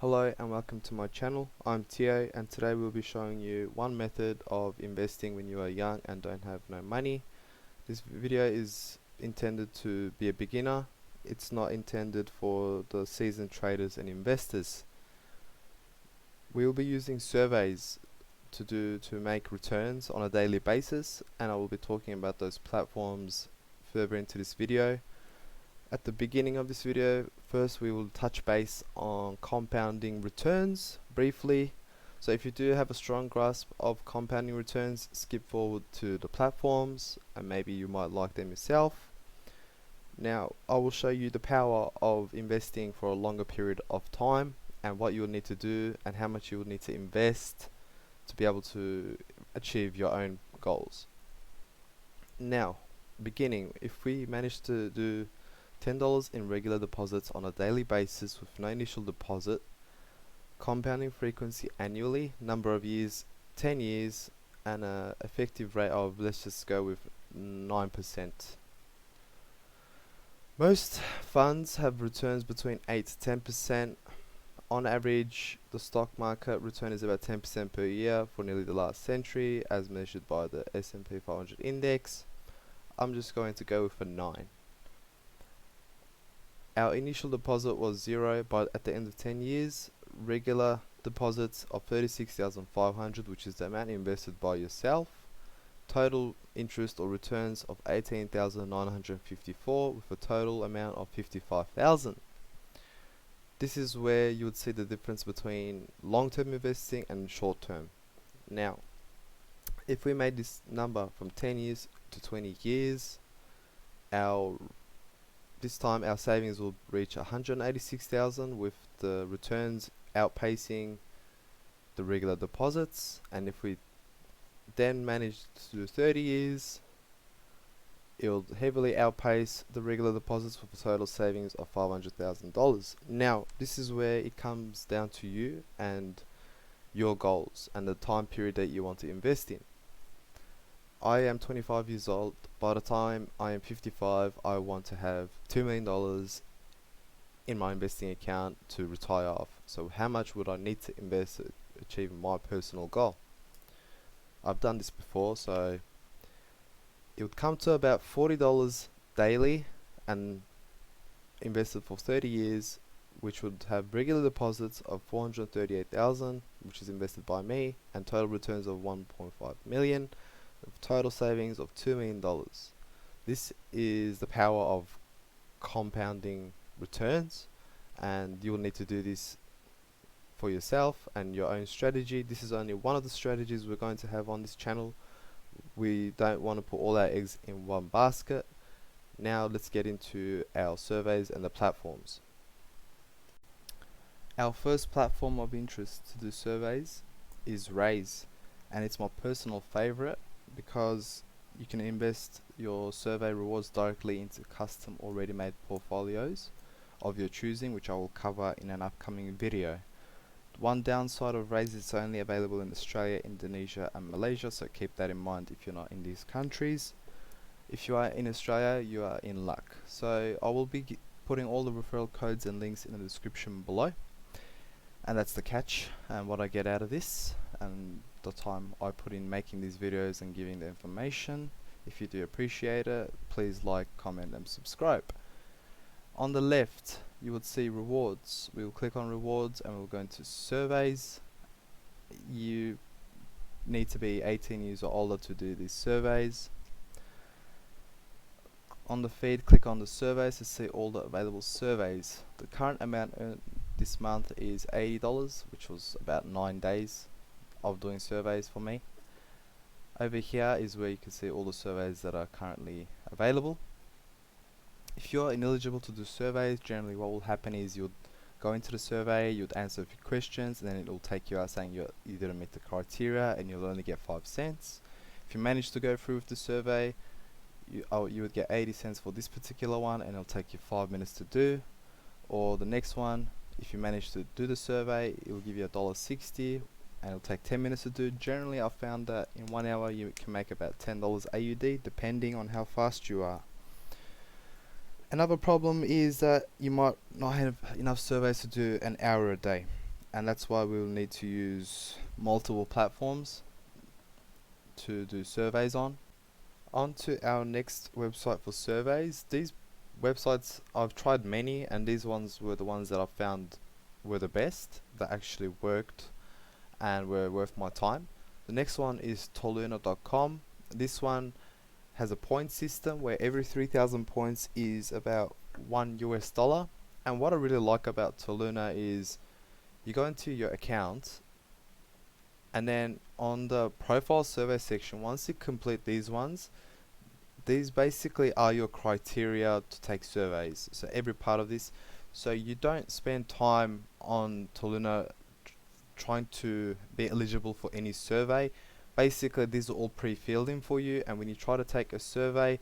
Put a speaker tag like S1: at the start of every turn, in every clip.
S1: Hello and welcome to my channel. I'm Teo and today we'll be showing you one method of investing when you are young and don't have no money. This video is intended to be a beginner. It's not intended for the seasoned traders and investors. We'll be using surveys to make returns on a daily basis, and I will be talking about those platforms further into this video. At the beginning of this video, first we will touch base on compounding returns briefly. So if you do have a strong grasp of compounding returns, skip forward to the platforms and maybe you might like them yourself. Now I will show you the power of investing for a longer period of time and what you will need to do and how much you will need to invest to be able to achieve your own goals. Now, beginning, if we manage to do $10 in regular deposits on a daily basis with no initial deposit, compounding frequency annually, number of years 10 years, and an effective rate of, let's just go with 9%. Most funds have returns between 8 to 10%. On average, the stock market return is about 10% per year for nearly the last century as measured by the S&P 500 index. I'm just going to go with a 9. Our initial deposit was 0, but at the end of 10 years, regular deposits of $36,500, which is the amount invested by yourself. Total interest or returns of $18,954 with a total amount of $55,000. This is where you would see the difference between long-term investing and short-term. Now, if we made this number from 10 years to 20 years, this time our savings will reach $186,000 with the returns outpacing the regular deposits. And if we then manage to do 30 years, it will heavily outpace the regular deposits with a total savings of $500,000. Now, this is where it comes down to you and your goals and the time period that you want to invest in. I am 25 years old. By the time I am 55, I want to have $2 million in my investing account to retire off. So how much would I need to invest to achieve my personal goal? I've done this before, so it would come to about $40 daily and invested for 30 years, which would have regular deposits of $438,000, which is invested by me, and total returns of $1.5 million. Total savings of $2 million. This is the power of compounding returns, and you will need to do this for yourself and your own strategy. This is only one of the strategies we're going to have on this channel. We don't want to put all our eggs in one basket. Now let's get into our surveys and the platforms. Our first platform of interest to do surveys is Raiz, and it's my personal favorite because you can invest your survey rewards directly into custom or ready-made portfolios of your choosing, which I will cover in an upcoming video. One downside of Raiz is it's only available in Australia, Indonesia and Malaysia, so keep that in mind if you're not in these countries. If you are in Australia, you are in luck. So I will be putting all the referral codes and links in the description below, and that's the catch and what I get out of this and the time I put in making these videos and giving the information. If you do appreciate it, please like, comment and subscribe. On the left you would see rewards. We will click on rewards and we'll go into surveys. You need to be 18 years or older to do these surveys. On the feed, click on the surveys to see all the available surveys. The current amount earned this month is $80, which was about 9 days of doing surveys for me. Over here is where you can see all the surveys that are currently available. If you're ineligible to do surveys, generally what will happen is you'll go into the survey, you'd answer a few questions, and then it will take you out saying you didn't meet the criteria and you'll only get 5 cents. If you manage to go through with the survey, you would get 80 cents for this particular one, and it'll take you 5 minutes to do. Or the next one, if you manage to do the survey, it will give you $1.60 and it'll take 10 minutes to do. Generally I've found that in 1 hour you can make about $10 AUD depending on how fast you are. Another problem is that you might not have enough surveys to do an hour a day. and that's why we'll need to use multiple platforms to do surveys on. On to our next website for surveys. These websites, I've tried many, and these ones were the ones that I found were the best, that actually worked and were worth my time. The next one is Toluna.com. This one has a point system where every 3,000 points is about $1. And what I really like about Toluna is you go into your account, and then on the profile survey section, once you complete these ones, these basically are your criteria to take surveys. So every part of this, so you don't spend time on Toluna trying to be eligible for any survey. Basically, these are all pre-filled in for you, and when you try to take a survey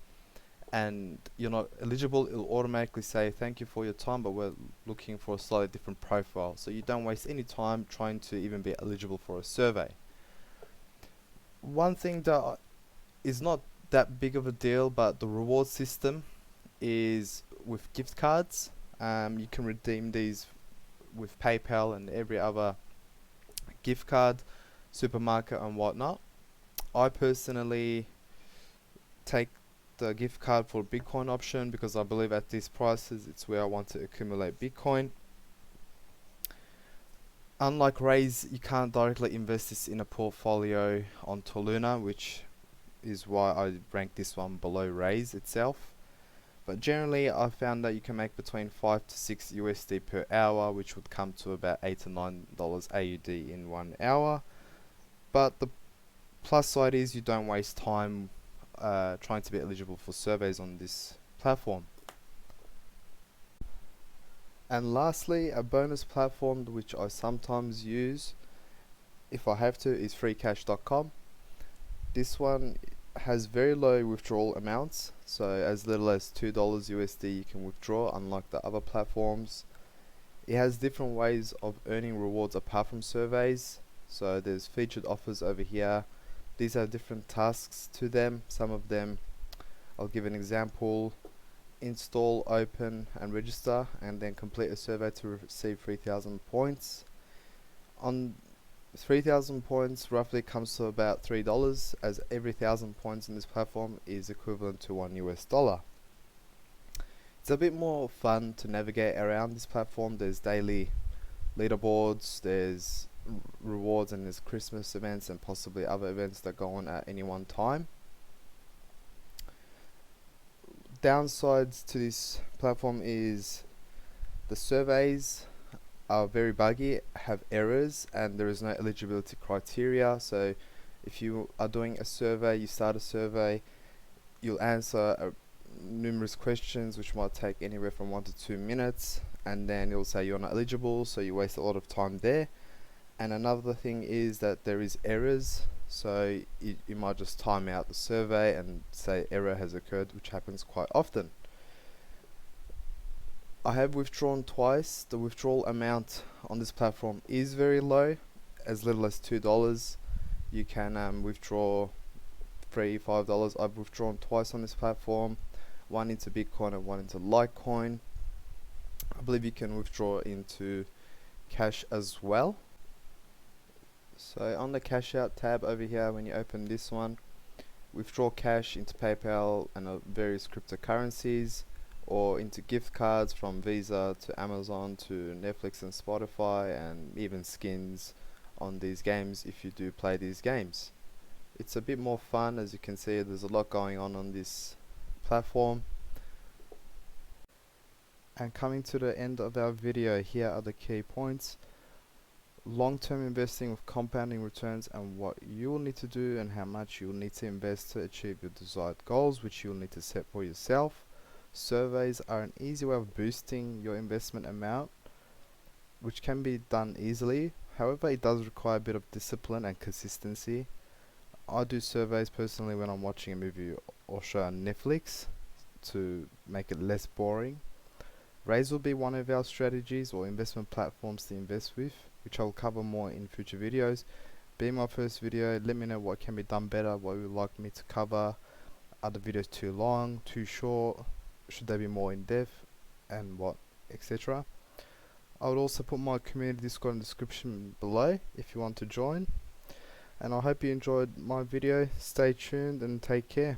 S1: and you're not eligible, it'll automatically say thank you for your time, but we're looking for a slightly different profile, so you don't waste any time trying to even be eligible for a survey. One thing that is not that big of a deal, but the reward system is with gift cards. You can redeem these with PayPal and every other gift card, supermarket and whatnot. I personally take the gift card for Bitcoin option because I believe at these prices it's where I want to accumulate Bitcoin. Unlike Raiz, you can't directly invest this in a portfolio on Toluna, which is why I rank this one below Raiz itself. But generally I found that you can make between 5 to 6 USD per hour, which would come to about $8 to $9 AUD in 1 hour. But the plus side is you don't waste time trying to be eligible for surveys on this platform. And lastly, a bonus platform which I sometimes use if I have to is freecash.com. This one has very low withdrawal amounts, so as little as $2 USD you can withdraw, unlike the other platforms. It has different ways of earning rewards apart from surveys, so there's featured offers over here. These have different tasks to them. Some of them, I'll give an example: install, open and register, and then complete a survey to receive 3,000 points. On 3,000 points roughly comes to about $3, as every 1,000 points in this platform is equivalent to $1. It's a bit more fun to navigate around this platform. There's daily leaderboards, there's rewards, and there's Christmas events and possibly other events that go on at any one time. Downsides to this platform is the surveys are very buggy, have errors, and there is no eligibility criteria. So if you are doing a survey, you start a survey, you'll answer numerous questions which might take anywhere from 1 to 2 minutes, and then it'll say you're not eligible, so you waste a lot of time there. And another thing is that there is errors, so you might just time out the survey and say error has occurred, which happens quite often. I have withdrawn twice. The withdrawal amount on this platform is very low, as little as $2. You can withdraw $3, $5. I've withdrawn twice on this platform, one into Bitcoin and one into Litecoin. I believe you can withdraw into cash as well. So on the cash out tab over here, when you open this one, withdraw cash into PayPal and various cryptocurrencies, or into gift cards from Visa to Amazon to Netflix and Spotify, and even skins on these games if you do play these games. It's a bit more fun. As you can see, there's a lot going on this platform. And coming to the end of our video, here are the key points. Long-term investing with compounding returns, and what you will need to do and how much you will need to invest to achieve your desired goals, which you will need to set for yourself. Surveys are an easy way of boosting your investment amount, which can be done easily. However, it does require a bit of discipline and consistency. I do surveys personally when I'm watching a movie or show on Netflix to make it less boring. Raiz will be one of our strategies or investment platforms to invest with, which I'll cover more in future videos. Being my first video, let me know what can be done better, what you would like me to cover. Are the videos too long, too short? Should they be more in depth, and what, etc. I would also put my community Discord in the description below if you want to join. And I hope you enjoyed my video. Stay tuned and take care.